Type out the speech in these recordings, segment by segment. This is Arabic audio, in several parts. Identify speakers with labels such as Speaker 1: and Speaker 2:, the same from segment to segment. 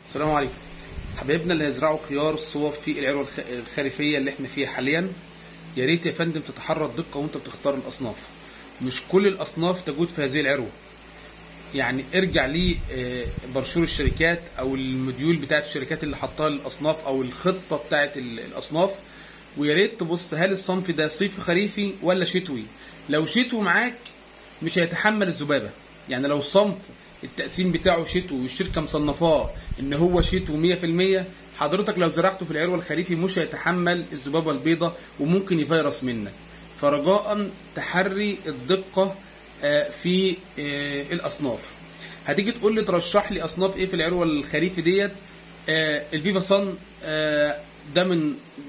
Speaker 1: السلام عليكم حبايبنا اللي هيزرعوا خيار الصوب في العروة الخريفية اللي احنا فيها حاليا. يا ريت يا فندم تتحرى الدقة وانت بتختار الأصناف. مش كل الأصناف تجود في هذه العروة. يعني ارجع لي برشور الشركات او المديول بتاعت الشركات اللي حطها للأصناف او الخطة بتاعت الأصناف، ويا ريت تبص هل الصنف ده صيفي خريفي ولا شتوي. لو شتوي معاك مش هيتحمل الذبابة. يعني لو الصنف التقسيم بتاعه شتوي والشركة مصنفاه ان هو شتوي 100%، حضرتك لو زرعته في العروة الخريفي مش هيتحمل الذبابة البيضاء وممكن يفيروس منك. فرجاء تحري الدقة في الأصناف. هتيجي تقول لي ترشح لي أصناف ايه في العروة الخريفي ديت. الفيفا صن ده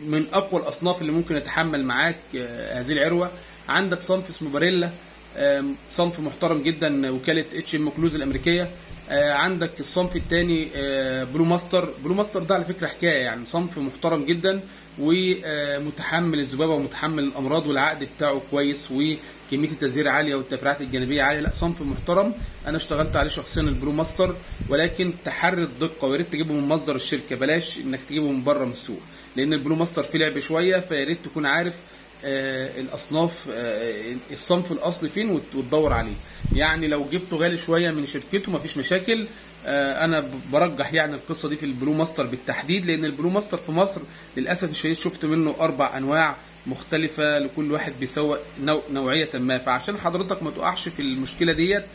Speaker 1: من اقوى الاصناف اللي ممكن يتحمل معاك هذه العروه. عندك صنف اسمه باريلا، صنف محترم جدا، وكاله اتش كلوز الامريكيه. عندك الصنف الثاني بلو ماستر. بلو ماستر ده على فكره حكايه، يعني صنف محترم جدا ومتحمل الذبابه ومتحمل الامراض، والعقد بتاعه كويس وكميه التزهير عاليه والتفريعات الجانبيه عاليه. لا، صنف محترم، انا اشتغلت عليه شخصيا البلو ماستر. ولكن تحري الدقه، ويا ريت تجيبه من مصدر الشركه، بلاش انك تجيبه من بره من السوق، لان البلو ماستر فيه لعب شويه. فيا ريت تكون عارف الاصناف، الصنف الاصلي فين وتدور عليه. يعني لو جبته غالي شويه من شركته مفيش مشاكل. انا برجح يعني القصه دي في البلو ماستر بالتحديد، لان البلو ماستر في مصر للاسف الشديد شفت منه 4 انواع مختلفه، لكل واحد بيسوق نوعيه ما. فعشان حضرتك ما تقعش في المشكله ديت،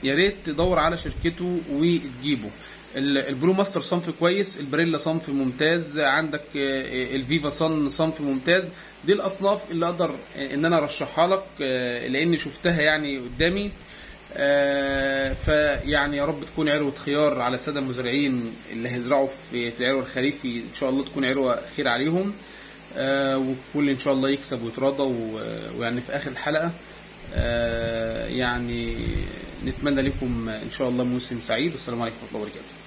Speaker 1: يا ريت تدور على شركته وتجيبه. البلو ماستر صنف كويس، البريلا صنف ممتاز، عندك الفيفا صن صنف ممتاز. دي الاصناف اللي اقدر ان انا ارشحها لك لاني شفتها يعني قدامي. فيعني يا رب تكون عروة خيار على الساده المزارعين اللي هيزرعوا في العروة الخريفي. ان شاء الله تكون عروة خير عليهم، وكل ان شاء الله يكسب ويتراضى. ويعني في اخر الحلقة يعني نتمنى لكم ان شاء الله موسم سعيد. والسلام عليكم ورحمة الله وبركاته.